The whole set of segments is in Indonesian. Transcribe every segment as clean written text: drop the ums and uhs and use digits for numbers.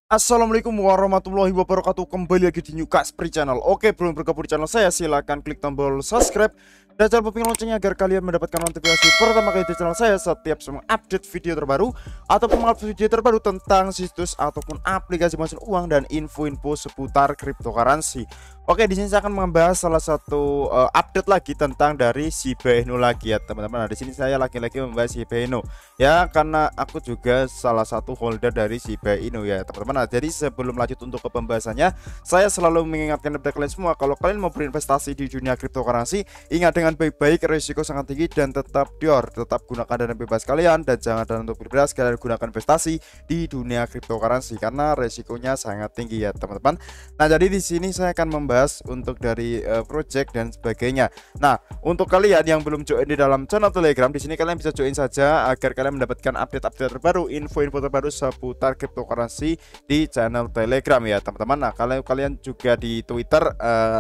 Assalamualaikum warahmatullahi wabarakatuh. Kembali lagi di New Kaspri Channel. Oke, belum bergabung di channel saya, silahkan klik tombol subscribe dan jangan lupa loncengnya agar kalian mendapatkan notifikasi pertama kali di channel saya setiap update video terbaru ataupun mengupload video terbaru tentang situs ataupun aplikasi masukan uang dan info-info seputar cryptocurrency. Oke, di sini saya akan membahas salah satu update lagi tentang dari Shiba Inu lagi ya teman-teman. Nah, di sini saya lagi-lagi membahas Shiba Inu ya, karena aku juga salah satu holder dari Shiba Inu ya teman-teman. Nah, jadi sebelum lanjut untuk ke pembahasannya, saya selalu mengingatkan kepada kalian semua, kalau kalian mau berinvestasi di dunia cryptocurrency, ingat dengan baik-baik, risiko sangat tinggi dan tetap dior, tetap gunakan dana bebas kalian dan jangan dana untuk bebas kalian gunakan investasi di dunia cryptocurrency karena risikonya sangat tinggi ya teman-teman. Nah, jadi di sini saya akan membahas untuk dari project dan sebagainya. Nah, untuk kalian yang belum join di dalam channel Telegram, di sini kalian bisa join saja agar kalian mendapatkan update-update terbaru, info-info terbaru seputar cryptocurrency di channel Telegram ya teman-teman. Nah, kalau kalian juga di Twitter,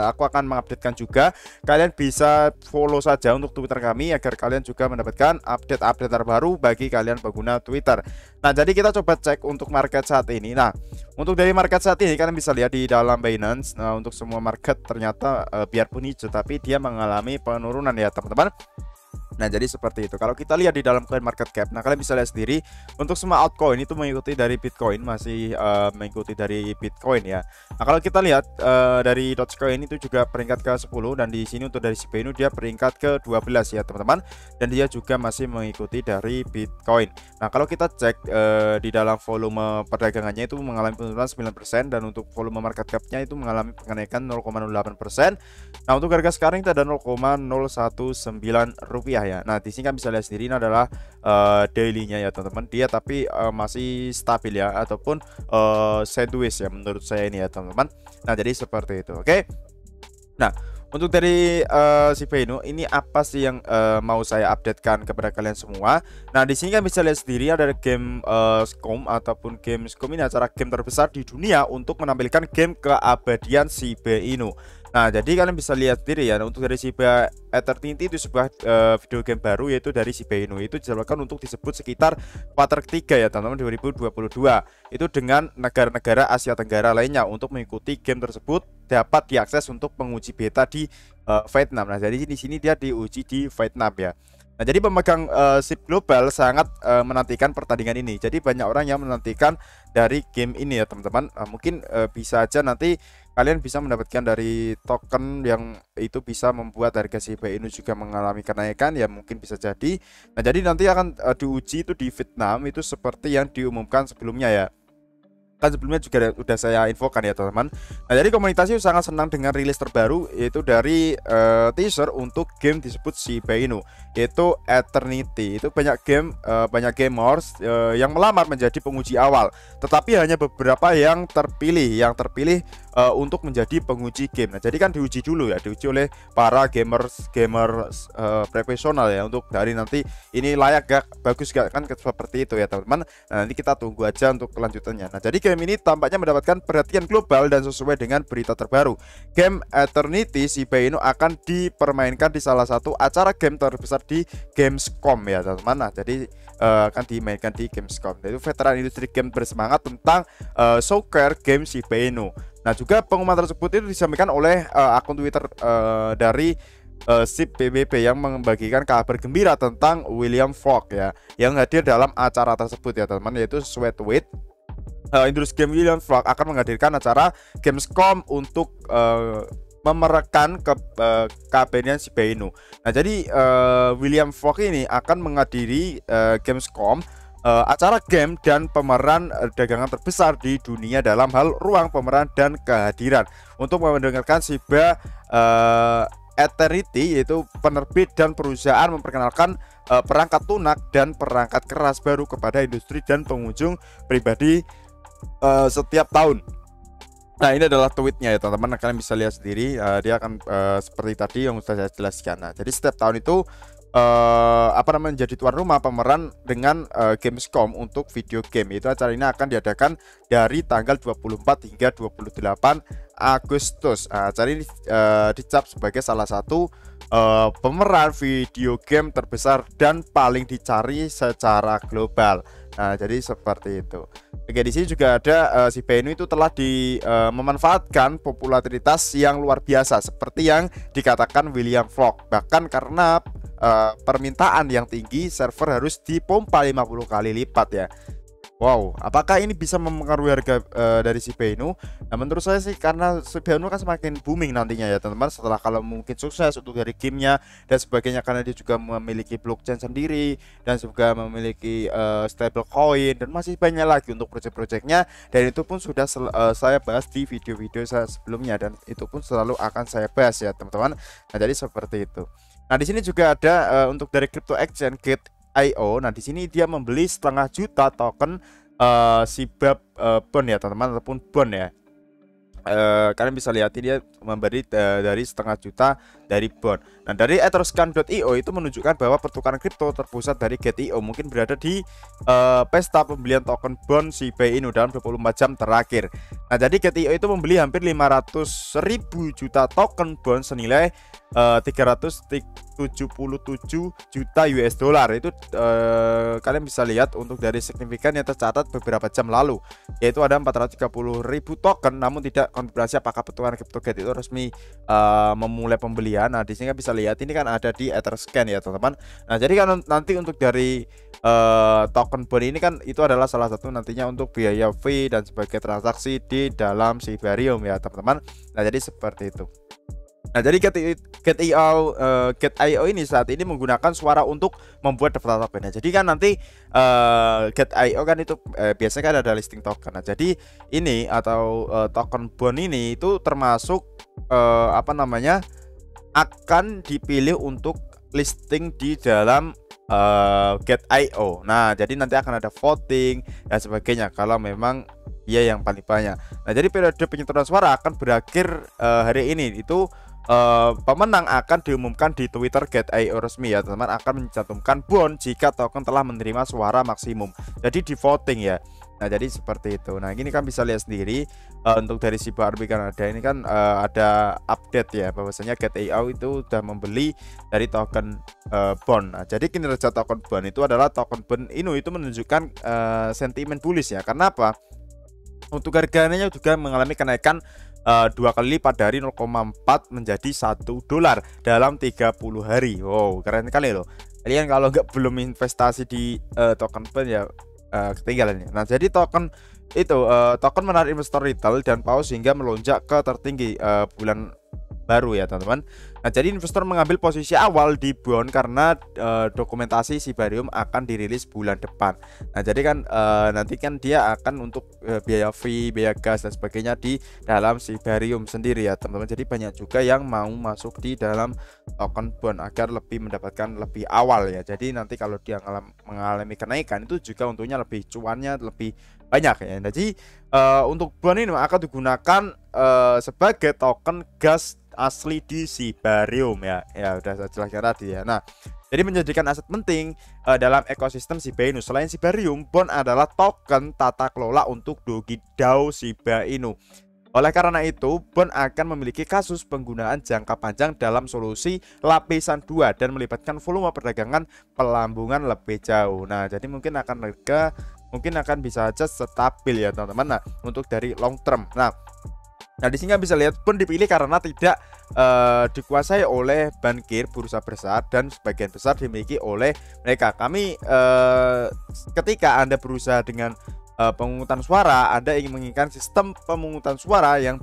aku akan mengupdatekan juga. Kalian bisa follow saja untuk Twitter kami agar kalian juga mendapatkan update-update terbaru bagi kalian pengguna Twitter. Nah, jadi kita coba cek untuk market saat ini. Nah, untuk dari market saat ini kalian bisa lihat di dalam Binance. Nah, untuk semua market ternyata biarpun hijau tapi dia mengalami penurunan ya teman-teman. Nah, jadi seperti itu. Kalau kita lihat di dalam coin market cap, nah kalian bisa lihat sendiri untuk semua altcoin itu mengikuti dari Bitcoin, masih mengikuti dari Bitcoin ya. Nah, kalau kita lihat dari Dogecoin itu juga peringkat ke-10 dan di sini untuk dari Shiba Inu dia peringkat ke-12 ya teman-teman. Dan dia juga masih mengikuti dari Bitcoin. Nah, kalau kita cek di dalam volume perdagangannya itu mengalami penurunan 9% dan untuk volume market cap-nya itu mengalami kenaikan 0,08%. Nah, untuk harga sekarang itu ada 0,019 rupiah ya. Nah, di sini kan bisa lihat sendiri ini adalah daily-nya ya teman-teman. Dia tapi masih stabil ya ataupun sideways ya menurut saya ini ya teman-teman. Nah, jadi seperti itu. Oke. Nah, untuk dari Shiba Inu ini apa sih yang mau saya updatekan kepada kalian semua. Nah, di sini kan bisa lihat sendiri ada game Scom ataupun game Scom ini acara game terbesar di dunia untuk menampilkan game keabadian Shiba Inu. Nah, jadi kalian bisa lihat sendiri ya, untuk dari Shiba Eternity itu sebuah video game baru yaitu dari Shiba Inu. Itu dijadwalkan untuk disebut sekitar kuartal ketiga ya teman-teman 2022. Itu dengan negara-negara Asia Tenggara lainnya untuk mengikuti game tersebut dapat diakses untuk penguji beta di Vietnam. Nah, jadi di sini dia diuji di Vietnam ya. Nah, jadi pemegang SIP global sangat menantikan pertandingan ini. Jadi banyak orang yang menantikan dari game ini ya teman-teman. Mungkin bisa aja nanti kalian bisa mendapatkan dari token yang itu bisa membuat harga Shiba Inu juga mengalami kenaikan ya, mungkin bisa jadi. Nah, jadi nanti akan diuji itu di Vietnam itu seperti yang diumumkan sebelumnya ya. Kan sebelumnya juga udah saya infokan ya teman-teman. Nah, jadi komunitasnya sangat senang dengan rilis terbaru yaitu dari teaser untuk game disebut Shiba Inu yaitu Eternity. Itu banyak gamers yang melamar menjadi penguji awal, tetapi hanya beberapa yang terpilih untuk menjadi penguji game. Nah, jadi kan diuji dulu ya, diuji oleh para gamers profesional ya, untuk dari nanti ini layak gak, bagus gak, kan seperti itu ya teman-teman. Nah, nanti kita tunggu aja untuk kelanjutannya. Nah, jadi game ini tampaknya mendapatkan perhatian global dan sesuai dengan berita terbaru. Game Eternity Shiba Inu akan dipermainkan di salah satu acara game terbesar di Gamescom ya teman-teman. Nah, jadi akan dimainkan di Gamescom. Itu veteran industri game bersemangat tentang soccer game Shiba Inu. Nah, juga pengumuman tersebut itu disampaikan oleh akun Twitter dari SIP PBB yang membagikan kabar gembira tentang William Fogg ya, yang hadir dalam acara tersebut ya teman-teman, yaitu Sweatweight. Industri game William Fogg akan menghadirkan acara Gamescom untuk memerekan keabadian Shiba Inu. Nah, jadi William Fogg ini akan menghadiri Gamescom, acara game dan pemeran dagangan terbesar di dunia dalam hal ruang pemeran dan kehadiran untuk mendengarkan Shiba Eternity, yaitu penerbit dan perusahaan memperkenalkan perangkat lunak dan perangkat keras baru kepada industri dan pengunjung pribadi setiap tahun. Nah, ini adalah tweetnya ya teman-teman. Kalian bisa lihat sendiri, dia akan seperti tadi yang sudah saya jelaskan. Nah, jadi setiap tahun itu menjadi tuan rumah pameran dengan Gamescom untuk video game. Itu acara ini akan diadakan dari tanggal 24 hingga 28 Agustus. Acara ini dicap sebagai salah satu pemeran video game terbesar dan paling dicari secara global. Nah, jadi seperti itu. Oke, di sini juga ada Shiba Inu itu telah memanfaatkan popularitas yang luar biasa seperti yang dikatakan William Vlog. Bahkan karena permintaan yang tinggi, server harus dipompa 50 kali lipat ya. Wow, apakah ini bisa mempengaruhi harga dari Shiba Inu? Nah, menurut saya sih karena Shiba Inu kan semakin booming nantinya ya teman-teman, setelah kalau mungkin sukses untuk dari gamenya dan sebagainya, karena dia juga memiliki blockchain sendiri dan juga memiliki stable coin dan masih banyak lagi untuk project-projectnya, dan itu pun sudah saya bahas di video-video saya sebelumnya dan itu pun selalu akan saya bahas ya teman-teman. Nah, jadi seperti itu. Nah, di sini juga ada untuk dari crypto exchange Gate.io. Nah, di sini dia membeli 1,5 juta token Shiba Bond ya teman-teman, ataupun bond ya. Kalian bisa lihat ini dia memberi dari 1,5 juta dari bond. Nah, dari Etherscan.io itu menunjukkan bahwa pertukaran kripto terpusat dari Gate.io mungkin berada di pesta pembelian token bond Shiba Inu dalam 24 jam terakhir. Nah, jadi Gate.io itu membeli hampir 500.000 juta token bond senilai 377 juta US dollar. Itu kalian bisa lihat untuk dari signifikan yang tercatat beberapa jam lalu, yaitu ada 430.000 token, namun tidak konfirmasi apakah pertukaran kripto Gate itu resmi memulai pembelian. Nah, di sini bisa lihat ini kan ada di Etherscan ya teman-teman. Nah, jadi kan nanti untuk dari token bond ini kan itu adalah salah satu nantinya untuk biaya fee dan sebagai transaksi di dalam Shibarium ya teman-teman. Nah, jadi seperti itu. Nah, jadi Gate.io ini saat ini menggunakan suara untuk membuat daftar token. Nah, jadi kan nanti Gate.io kan itu biasanya kan ada listing token. Nah, jadi ini atau token bond ini itu termasuk apa namanya, akan dipilih untuk listing di dalam Gate.io. Nah, jadi nanti akan ada voting dan sebagainya kalau memang dia yang paling banyak. Nah, jadi periode penyetoran suara akan berakhir hari ini. Itu pemenang akan diumumkan di Twitter Gate.io resmi ya teman-teman, akan mencantumkan bond jika token telah menerima suara maksimum. Jadi di voting ya. Nah, jadi seperti itu. Nah, ini kan bisa lihat sendiri untuk dari Shiba Army kan ada ini kan ada update ya bahwasanya Gate.io itu sudah membeli dari token bond. Nah, jadi kinerja token bond itu adalah token bond Inu itu menunjukkan sentimen bullish ya. Karena apa? Untuk harganya juga mengalami kenaikan 2 kali lipat dari 0,4 menjadi 1 dolar dalam 30 hari. Wow, keren kali loh. Kalian kalau nggak belum investasi di token bond ya ketinggalan ya. Nah, jadi token itu token menarik investor retail dan paus hingga melonjak ke tertinggi bulan baru ya teman-teman. Nah, jadi investor mengambil posisi awal di bond karena dokumentasi Shibarium akan dirilis bulan depan. Nah, jadi kan nanti kan dia akan untuk biaya fee, biaya gas dan sebagainya di dalam Shibarium sendiri ya teman-teman. Jadi banyak juga yang mau masuk di dalam token bond agar lebih mendapatkan lebih awal ya. Jadi nanti kalau dia mengalami kenaikan itu juga untungnya lebih, cuannya lebih banyak ya. Jadi untuk bond ini akan digunakan sebagai token gas asli di Shibarium ya. Ya udah saya jelaskan tadi ya. Nah, jadi menjadikan aset penting dalam ekosistem Shiba Inu. Selain Shibarium, bond adalah token tata kelola untuk DAO Shiba Inu. Oleh karena itu, bond akan memiliki kasus penggunaan jangka panjang dalam solusi lapisan 2 dan melibatkan volume perdagangan pelambungan lebih jauh. Nah, jadi mungkin akan bisa saja stabil ya teman-teman. Nah, untuk dari long term. Nah, di sini bisa lihat bond dipilih karena tidak dikuasai oleh bankir bursa besar dan sebagian besar dimiliki oleh mereka. Ketika Anda berusaha dengan pemungutan suara, Anda ingin menginginkan sistem pemungutan suara yang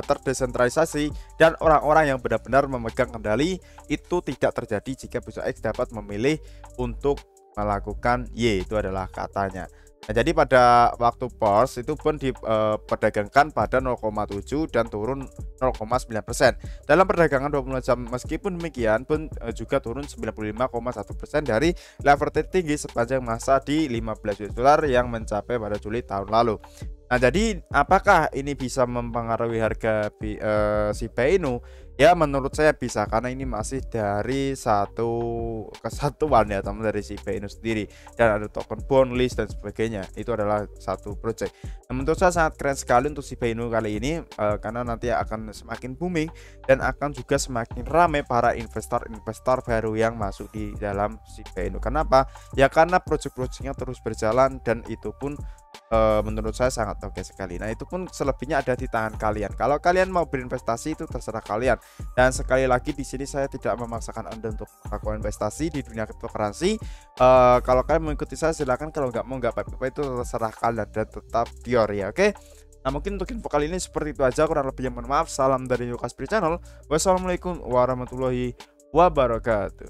terdesentralisasi dan orang-orang yang benar-benar memegang kendali. Itu tidak terjadi jika bursa X dapat memilih untuk melakukan Y, itu adalah katanya. Nah, jadi pada waktu pause itu pun diperdagangkan pada 0,7 dan turun 0,9% dalam perdagangan 24 jam. Meskipun demikian pun juga turun 95,1% dari level tertinggi sepanjang masa di 15 US dollar yang mencapai pada Juli tahun lalu. Nah, jadi apakah ini bisa mempengaruhi harga Shiba Inu? Ya, menurut saya bisa, karena ini masih dari satu kesatuan ya teman, dari Shiba Inu sendiri, dan ada token bond list dan sebagainya. Itu adalah satu project. Nah, menurut saya sangat keren sekali untuk Shiba Inu kali ini karena nanti akan akan semakin booming dan akan juga semakin ramai para investor-investor baru yang masuk di dalam Shiba Inu. Kenapa? Ya karena project-projectnya terus berjalan dan itu pun menurut saya sangat oke sekali. Nah, itu pun selebihnya ada di tangan kalian. Kalau kalian mau berinvestasi itu terserah kalian. Dan sekali lagi di sini saya tidak memaksakan Anda untuk melakukan investasi di dunia cryptocurrency. Kalau kalian mengikuti saya silakan, kalau nggak mau nggak apa-apa, itu terserah kalian dan tetap pure ya, oke? Nah, mungkin untuk info kali ini seperti itu aja, kurang lebihnya mohon maaf. Salam dari Yuka Spree Channel. Wassalamualaikum warahmatullahi wabarakatuh.